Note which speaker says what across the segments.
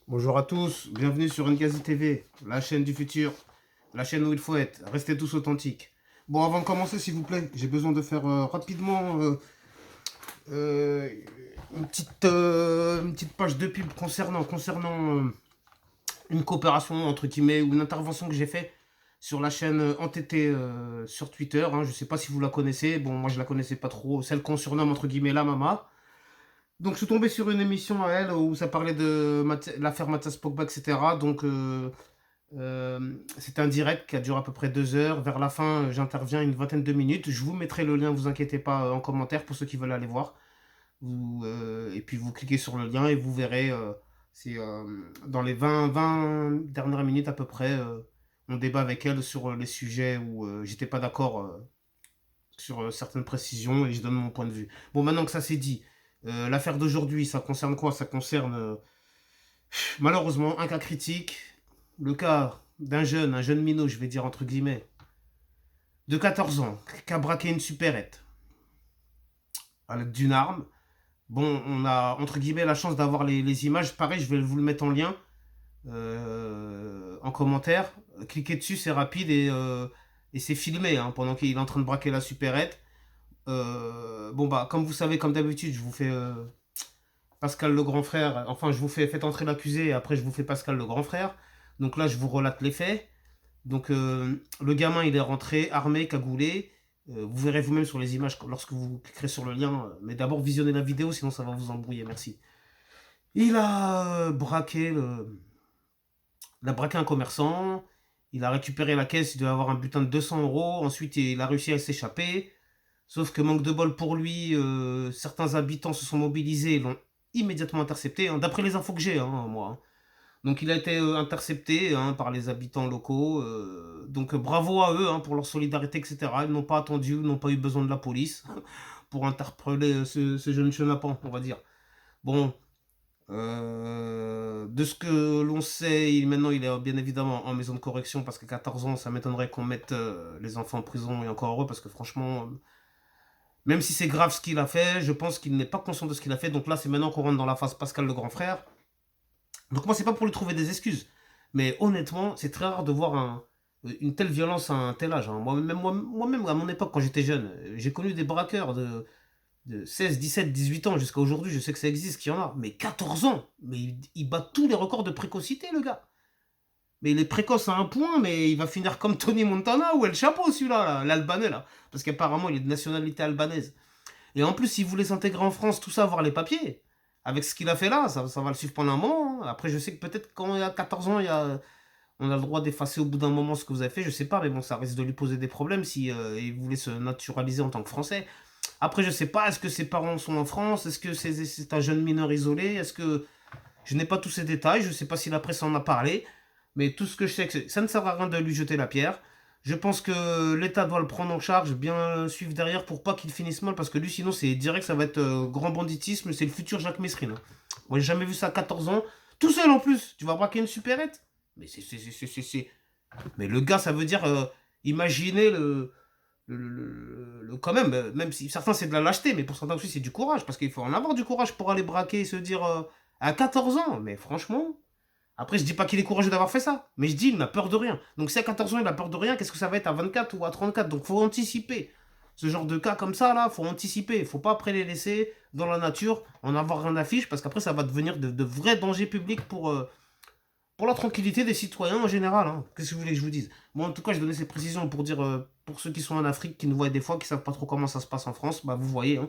Speaker 1: Bonjour à tous, bienvenue sur Ngazi TV, la chaîne du futur, la chaîne où il faut être. Restez tous authentiques. Bon, avant de commencer, s'il vous plaît, j'ai besoin de faire rapidement euh, une petite page de pub concernant une coopération, entre guillemets, ou une intervention que j'ai faite sur la chaîne Entêté sur Twitter. Hein. Je ne sais pas si vous la connaissez. Bon, moi, je la connaissais pas trop. Celle qu'on surnomme, entre guillemets, la Mama. Donc je suis tombé sur une émission à elle où ça parlait de l'affaire Mathias Pogba, etc. Donc c'était un direct qui a duré à peu près 2 heures. Vers la fin, j'interviens une vingtaine de minutes. Je vous mettrai le lien, vous inquiétez pas, en commentaire pour ceux qui veulent aller voir. Et puis vous cliquez sur le lien et vous verrez, c'est dans les 20 dernières minutes à peu près, on débat avec elle sur les sujets où j'étais pas d'accord sur certaines précisions et je donne mon point de vue. Bon, maintenant que ça c'est dit, l'affaire d'aujourd'hui, ça concerne quoi? Ça concerne malheureusement un cas critique, le cas un jeune minot, je vais dire entre guillemets, de 14 ans, qui a braqué une supérette à l'aide d'une arme. Bon, on a entre guillemets la chance d'avoir les images. Pareil, je vais vous le mettre en lien en commentaire. Cliquez dessus, c'est rapide et c'est filmé hein, pendant qu'il est en train de braquer la supérette. Bon bah comme vous savez, comme d'habitude, je vous fais Pascal le grand frère. Enfin, je vous fais faites entrer l'accusé et après je vous fais Pascal le grand frère. Donc là, je vous relate les faits. Donc le gamin, il est rentré armé, cagoulé. Vous verrez vous-même sur les images lorsque vous cliquerez sur le lien. Mais d'abord, visionnez la vidéo, sinon ça va vous embrouiller. Merci. Il a il a braqué un commerçant. Il a récupéré la caisse. Il devait avoir un butin de 200 euros. Ensuite, il a réussi à s'échapper. Sauf que manque de bol pour lui, certains habitants se sont mobilisés et l'ont immédiatement intercepté, hein, d'après les infos que j'ai, hein, moi. Hein. Donc il a été intercepté hein, par les habitants locaux. Donc bravo à eux hein, pour leur solidarité, etc. Ils n'ont pas attendu, n'ont pas eu besoin de la police pour interpeller ce jeune chenapan, on va dire. Bon, de ce que l'on sait, maintenant il est bien évidemment en maison de correction parce qu'à 14 ans, ça m'étonnerait qu'on mette les enfants en prison et encore heureux parce que franchement, même si c'est grave ce qu'il a fait, je pense qu'il n'est pas conscient de ce qu'il a fait. Donc là, c'est maintenant qu'on rentre dans la phase Pascal le grand frère. Donc moi, c'est pas pour lui trouver des excuses. Mais honnêtement, c'est très rare de voir une telle violence à un tel âge. Hein. Moi-même, à mon époque, quand j'étais jeune, j'ai connu des braqueurs de 16, 17, 18 ans jusqu'à aujourd'hui. Je sais que ça existe, qu'il y en a. Mais 14 ans, mais il bat tous les records de précocité, le gars. Mais il est précoce à un point, mais il va finir comme Tony Montana ou El Chapo, celui-là, l'Albanais, là. Parce qu'apparemment, il est de nationalité albanaise. Et en plus, il voulait s'intégrer en France, tout ça, avoir les papiers. Avec ce qu'il a fait là, ça va le suivre pendant un moment. Hein. Après, je sais que peut-être quand il a 14 ans, on a le droit d'effacer au bout d'un moment ce que vous avez fait. Je sais pas, mais bon, ça risque de lui poser des problèmes si il voulait se naturaliser en tant que Français. Après, je sais pas, est-ce que ses parents sont en France? Est-ce que c'est un jeune mineur isolé? Est-ce que. Je n'ai pas tous ces détails, je sais pas si la presse en a parlé. Mais tout ce que je sais, c'est que ça ne sert à rien de lui jeter la pierre. Je pense que l'État doit le prendre en charge, bien suivre derrière pour pas qu'il finisse mal, parce que lui, sinon, c'est direct, ça va être grand banditisme, c'est le futur Jacques Messrine. Hein. Moi, j'ai jamais vu ça à 14 ans. Tout seul en plus, tu vas braquer une supérette. Mais Mais le gars, ça veut dire, imaginez quand même, même si certains c'est de la lâcheté, mais pour certains aussi c'est du courage, parce qu'il faut en avoir du courage pour aller braquer et se dire à 14 ans, mais franchement, après, je dis pas qu'il est courageux d'avoir fait ça, mais je dis il n'a peur de rien. Donc si à 14 ans il a peur de rien, qu'est-ce que ça va être à 24 ou à 34? Donc faut anticiper. Ce genre de cas comme ça, là, faut anticiper. Faut pas après les laisser dans la nature, en avoir un affiche, parce qu'après ça va devenir de vrais dangers publics pour la tranquillité des citoyens en général. Hein. Qu'est-ce que vous voulez que je vous dise? Moi, en tout cas, je donnais ces précisions pour dire, pour ceux qui sont en Afrique, qui nous voient des fois, qui savent pas trop comment ça se passe en France, bah vous voyez, hein.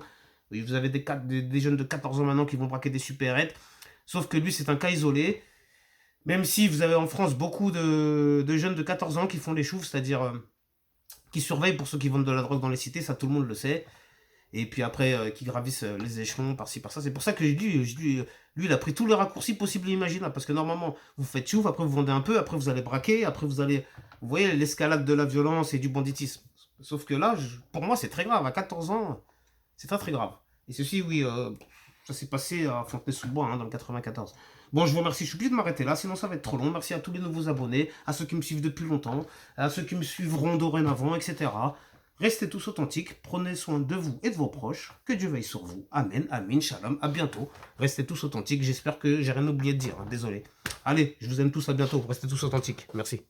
Speaker 1: Vous avez des jeunes de 14 ans maintenant qui vont braquer des supérettes. Sauf que lui, c'est un cas isolé. Même si vous avez en France beaucoup de jeunes de 14 ans qui font les choux, c'est-à-dire qui surveillent pour ceux qui vendent de la drogue dans les cités, ça tout le monde le sait. Et puis après, qui gravissent les échelons par-ci par-ça. C'est pour ça que lui, il a pris tous les raccourcis possibles et imaginables. Parce que normalement, vous faites chouf, après vous vendez un peu, après vous allez braquer, après vous allez. Vous voyez l'escalade de la violence et du banditisme. Sauf que là, pour moi, c'est très grave. À 14 ans, c'est très très grave. Et ceci, oui, ça s'est passé à Fontenay-sous-Bois, hein, dans le 94. Bon, je vous remercie. Je suis obligé de m'arrêter là, sinon ça va être trop long. Merci à tous les nouveaux abonnés, à ceux qui me suivent depuis longtemps, à ceux qui me suivront dorénavant, etc. Restez tous authentiques, prenez soin de vous et de vos proches. Que Dieu veille sur vous. Amen, amin, shalom, à bientôt. Restez tous authentiques, j'espère que j'ai rien oublié de dire, hein, désolé. Allez, je vous aime tous, à bientôt, restez tous authentiques. Merci.